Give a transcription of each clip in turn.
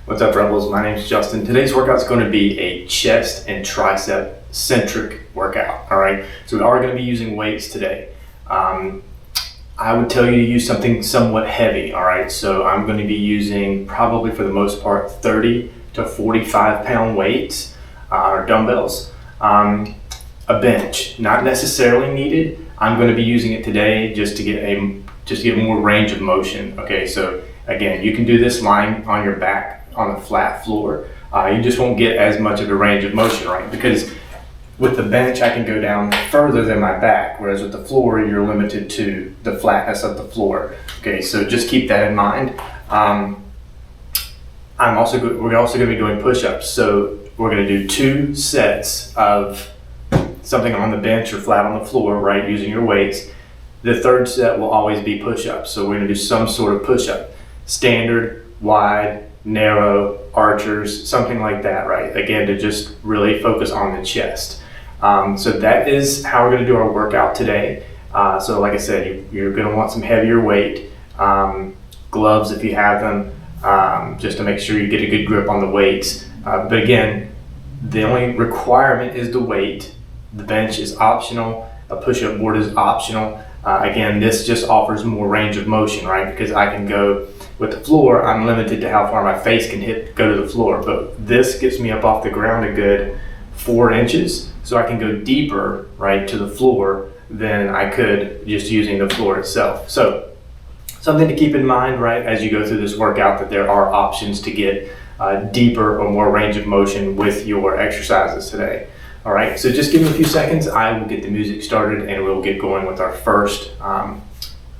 What's up, Rebels? My name is Justin. Today's workout is going to be a chest and tricep centric workout. All right, so we are going to be using weights today. I would tell you to use something somewhat heavy. All right, so I'm going to be using probably for the most part 30 to 45 pound weights or dumbbells. A bench, not necessarily needed. I'm going to be using it today just to get more range of motion. Okay, so again, you can do this lying on your back on a flat floor. You just won't get as much of a range of motion, right? Because with the bench, I can go down further than my back, whereas with the floor, you're limited to the flatness of the floor. Okay, so just keep that in mind. We're also going to be doing push-ups. So we're going to do 2 sets of something on the bench or flat on the floor, right, using your weights. The third set will always be push-ups. So we're going to do some sort of push-up. Standard, wide, narrow, archers, something like that, right? Again, to just really focus on the chest. So that is how we're going to do our workout today. So like I said, you're going to want some heavier weight, gloves if you have them, just to make sure you get a good grip on the weights. But again, the only requirement is the weight. The bench is optional. A push-up board is optional. Again, this just offers more range of motion, right? Because I can go with the floor, I'm limited to how far my face can go to the floor. But this gets me up off the ground a good 4 inches, so I can go deeper, right, to the floor than I could just using the floor itself. So something to keep in mind, right, as you go through this workout, that there are options to get deeper or more range of motion with your exercises today. All right, so just give me a few seconds. I will get the music started and we'll get going with our first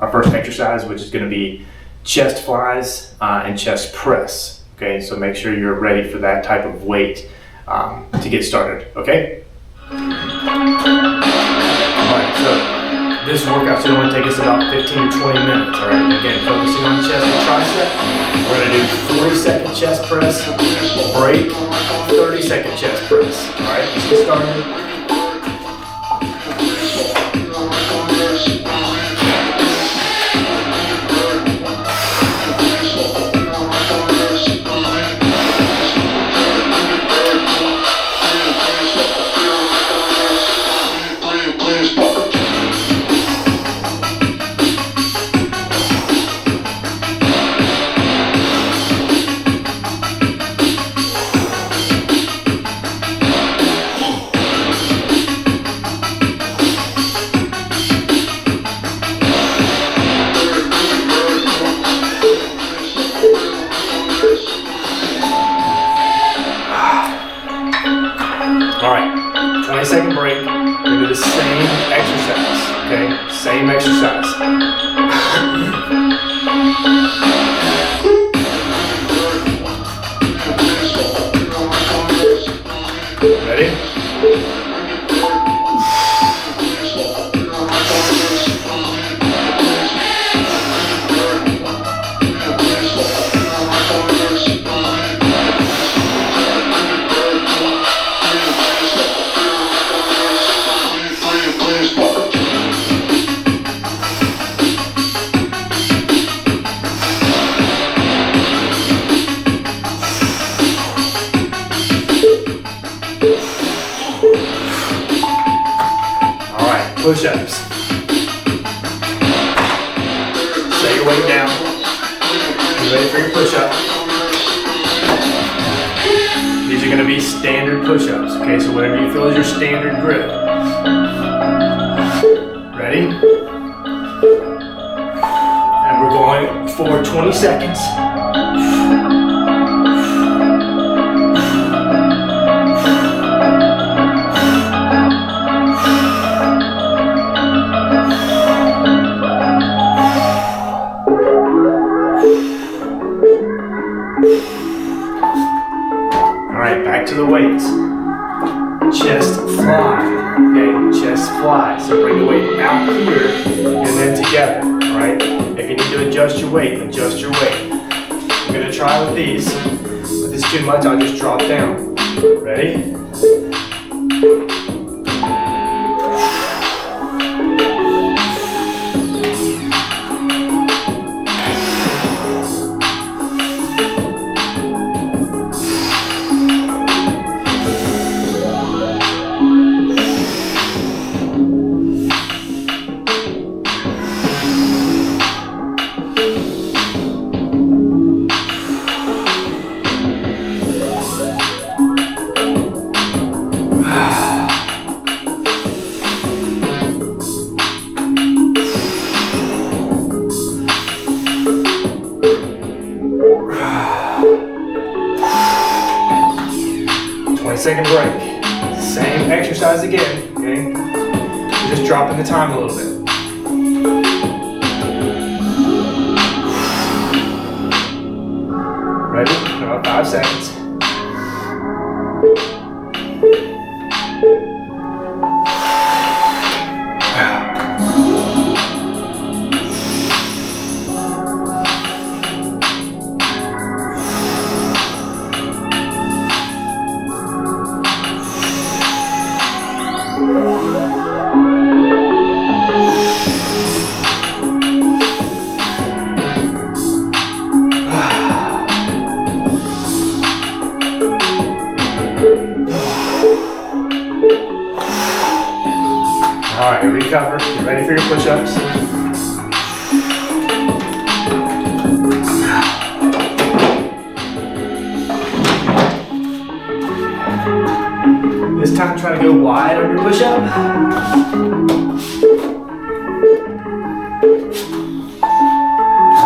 exercise, which is going to be chest flies and chest press. Okay, so make sure you're ready for that type of weight to get started. Okay. All right, so this workout should only take us about 15 to 20 minutes. All right, again, focusing on chest and tricep. We're going to do 40-second chest press, break, 30-second chest press. All right, let's get started. All right, 20-second break. We're going to do the same exercise, okay? Same exercise. Ready? Push-ups. Set your weight down. Get ready for your push-up. These are going to be standard push-ups, okay? So whatever you feel is your standard grip. Ready? And we're going for 20 seconds. Back to the weights. Chest fly. Okay, chest fly. So bring the weight out here and then together. Alright? If you need to adjust your weight, adjust your weight. I'm going to try with these. If it's too much, I'll just drop down. Ready? taking a break. Same exercise again, okay? We're just dropping the time a little bit. Ready? About 5 seconds. All right, recover. Get ready for your push-ups. This time, try to go wide on your push-up.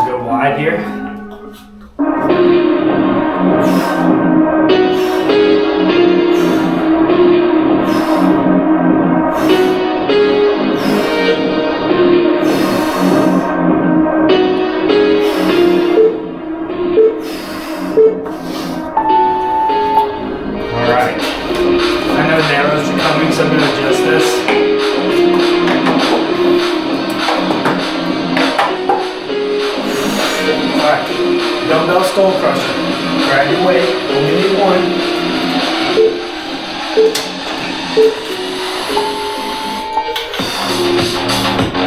Go wide here. So I'm going to adjust this. Alright, dumbbell skull crusher. Grab your weight, only need one.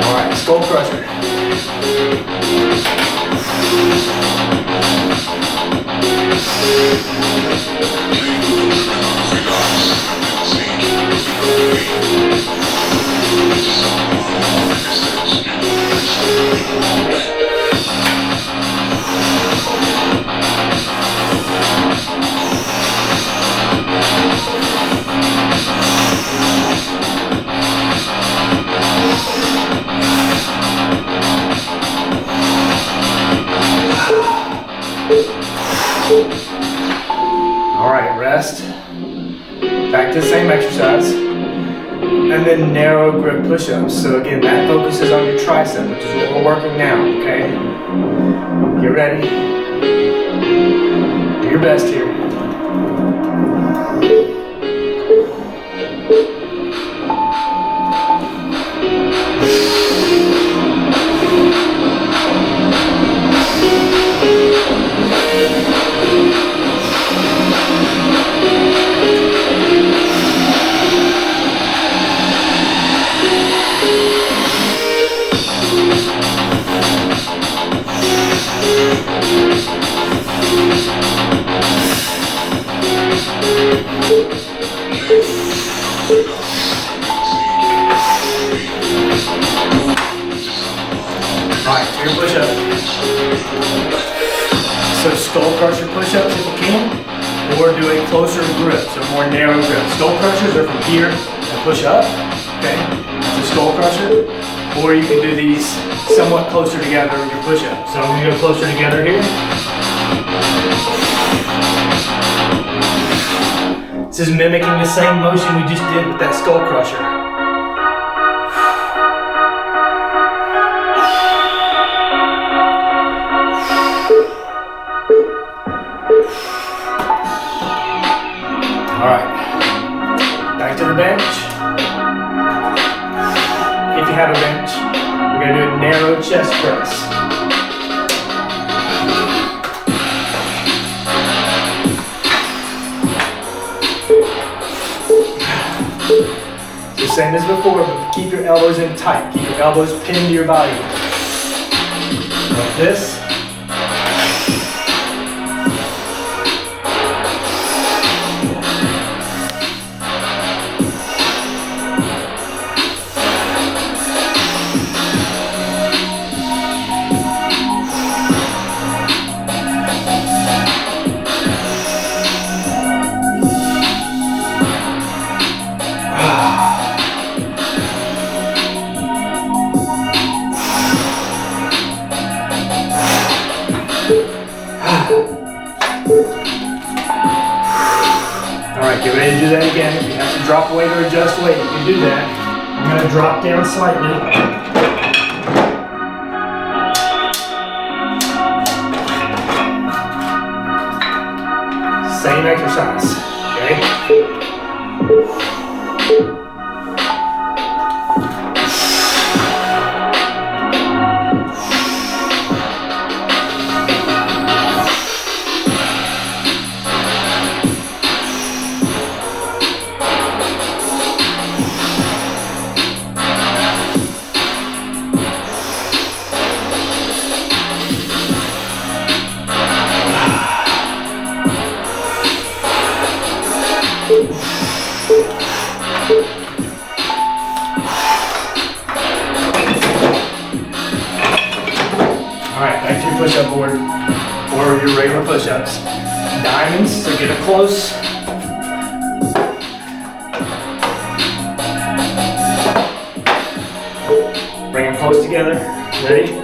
Alright, skull crusher. Alright, rest. Back to the same exercise. And then narrow grip push-ups. So again, that focuses on your tricep, which is what we're working now, okay? Get ready. Do your best here. Alright, your push-up. So skull crusher push-ups if you can, or do a closer grip, so more narrow grip. Skull crushers are from here and push up, okay? That's a skull crusher. Or you can do these somewhat closer together with your push-up. So I'm going to go closer together here. This is mimicking the same motion we just did with that skull crusher. Alright, back to the bench. If you have a bench, we're going to do a narrow chest press. So same as before, but keep your elbows in tight. Keep your elbows pinned to your body. Like this. do that again. If you have to drop weight or adjust weight, you can do that. I'm going to drop down slightly. Same exercise, okay? Alright, back to your push-up board or your regular push-ups. Diamonds, so get it close. Bring them close together. Ready?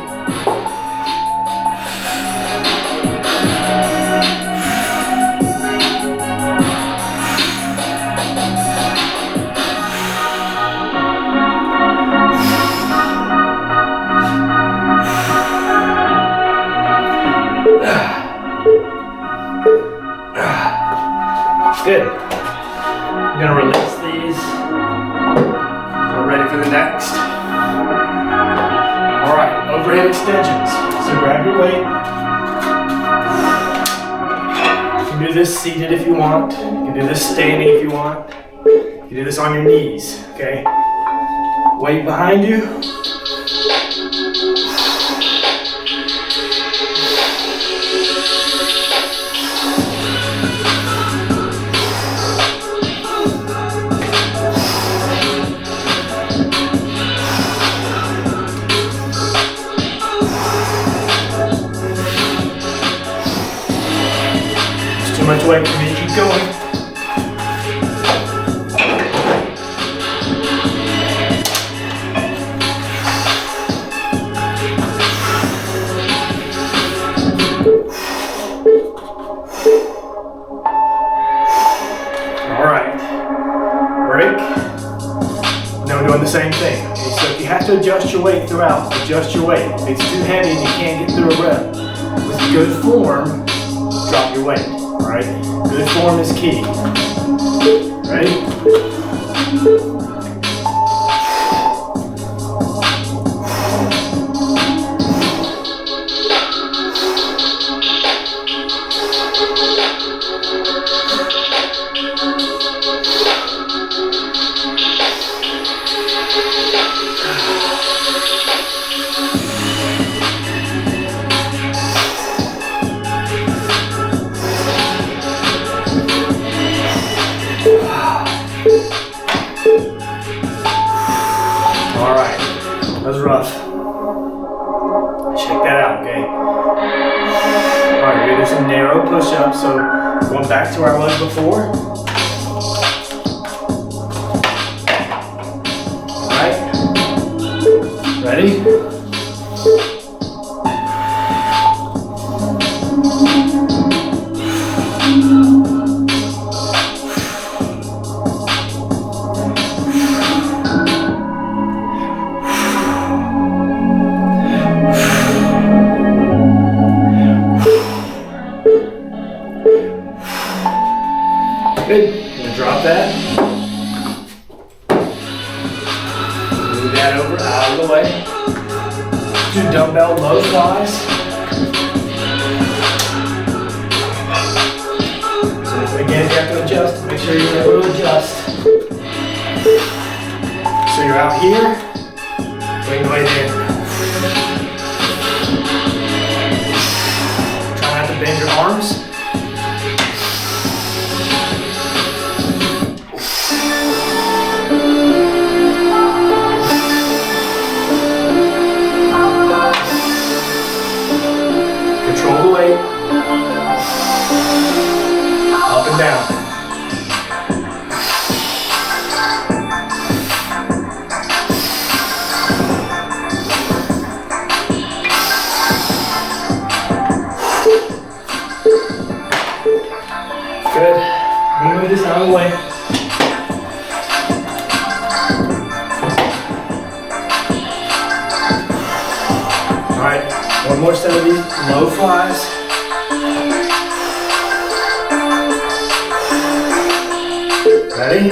Good. I'm going to release these. We're ready for the next. Alright, overhead extensions. So grab your weight. You can do this seated if you want. You can do this standing if you want. You can do this on your knees, okay? Weight behind you. Too much weight for me to keep going. Alright. Break. Now we're doing the same thing. Okay, so if you have to adjust your weight throughout, adjust your weight. If it's too heavy and you can't get through a rep, with good form, drop your weight. Alright, good form is key. Ready? Alright, that was rough. Check that out, okay? Alright, we're gonna do some narrow push-ups, so going back to where I was before. Alright, ready? Good. I'm gonna drop that. Move that over out of the way. Do dumbbell low flies. So again, you have to adjust. Make sure you're able to adjust. So you're out here. Bring the weight in. Try not to bend your arms. Control the weight. Up and down. right, one more set of these low flies. Ready?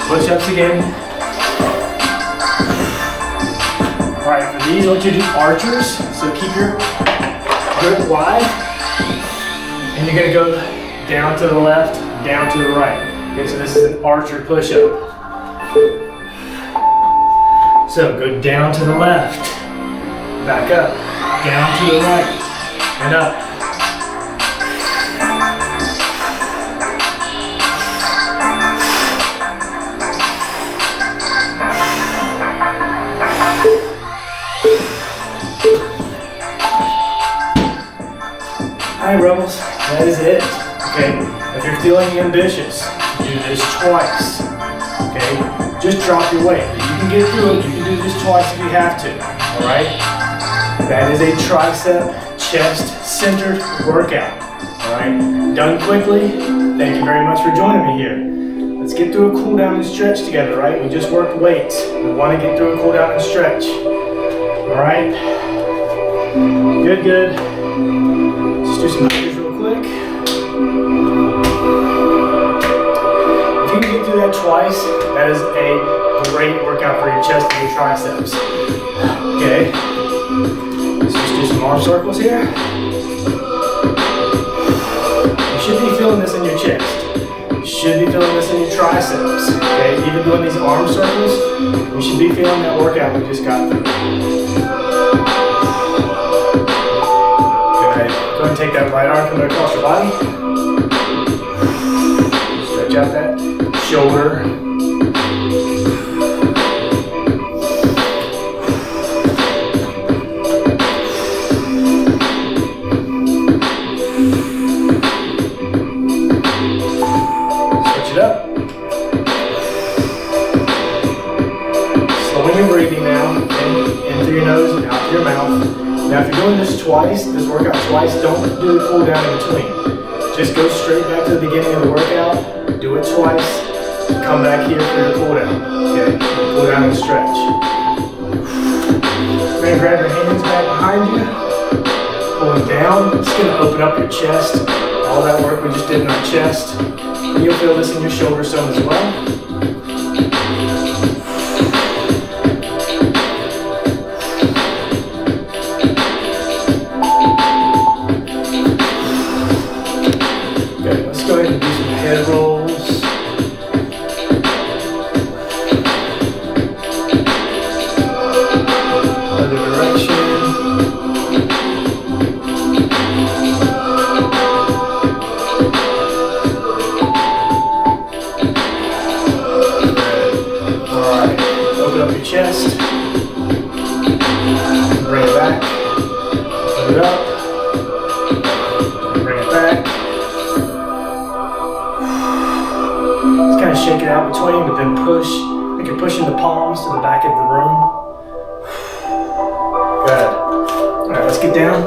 Push-ups again. All right, for these, I want you to do archers. So keep your grip wide, and you're gonna go down to the left, down to the right. Okay, so this is an archer push-up. So go down to the left, back up, down to the right, and up. Alright, Rebels, that is it. Okay, if you're feeling ambitious, do this twice. Okay, just drop your weight. You can get through it, you can do this twice if you have to. Alright, that is a tricep chest centered workout. Alright, done quickly. Thank you very much for joining me here. Let's get through a cool down and stretch together, right? We just worked weights. We want to get through a cool down and stretch. Alright, good, good. Just do some push-ups real quick. If you can get through that twice, that is a great workout for your chest and your triceps. Okay, let's just do some arm circles here. You should be feeling this in your chest. You should be feeling this in your triceps. Okay, even doing these arm circles, you should be feeling that workout we just got through. Go ahead and take that right arm, come across your body. Stretch out that shoulder. Stretch it up. Slowing your breathing now. In through your nose and out through your mouth. Now if you're doing this twice, this workout twice, don't do the cool down in between. Just go straight back to the beginning of the workout, do it twice, come back here for your cool down. Okay, cool down and stretch. You're gonna grab your hands back behind you, pulling down. It's gonna open up your chest. All that work we just did in our chest. And you'll feel this in your shoulder zone as well. Go ahead and do some head rolls. Other direction. Alright, open up your chest. Bring it back. Open it up. Bring it back. Kind of shake it out between, but then push. We can push in the palms to the back of the room. Good. All right, let's get down.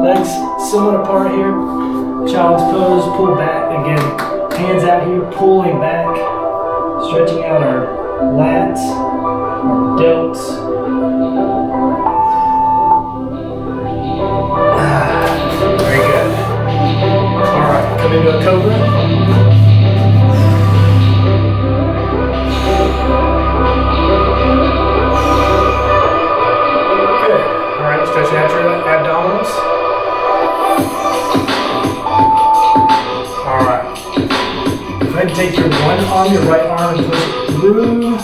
Legs somewhat apart here. Child's pose, pull back. Again, hands out here, pulling back. Stretching out our lats, our delts. Very good. All right, come into a cobra. Good. All right, stretching out your abdominals. All right. Go ahead and take your one arm, your right arm, and push it through.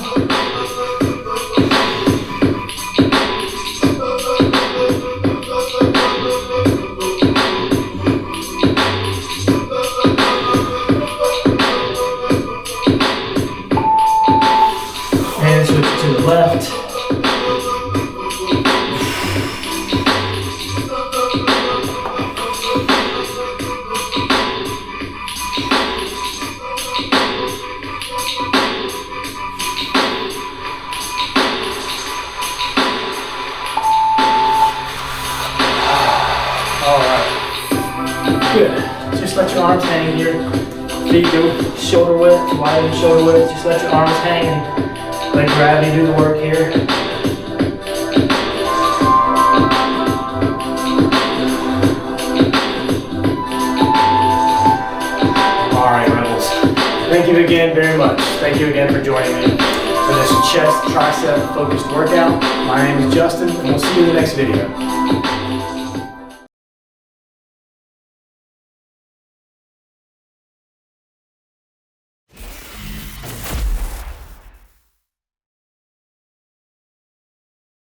Just let your arms hang. Your feet go shoulder width, widen shoulder width. Just let your arms hang and let gravity do the work here. All right, Rebels. Thank you again very much. Thank you again for joining me for this chest tricep focused workout. My name is Justin, and we'll see you in the next video.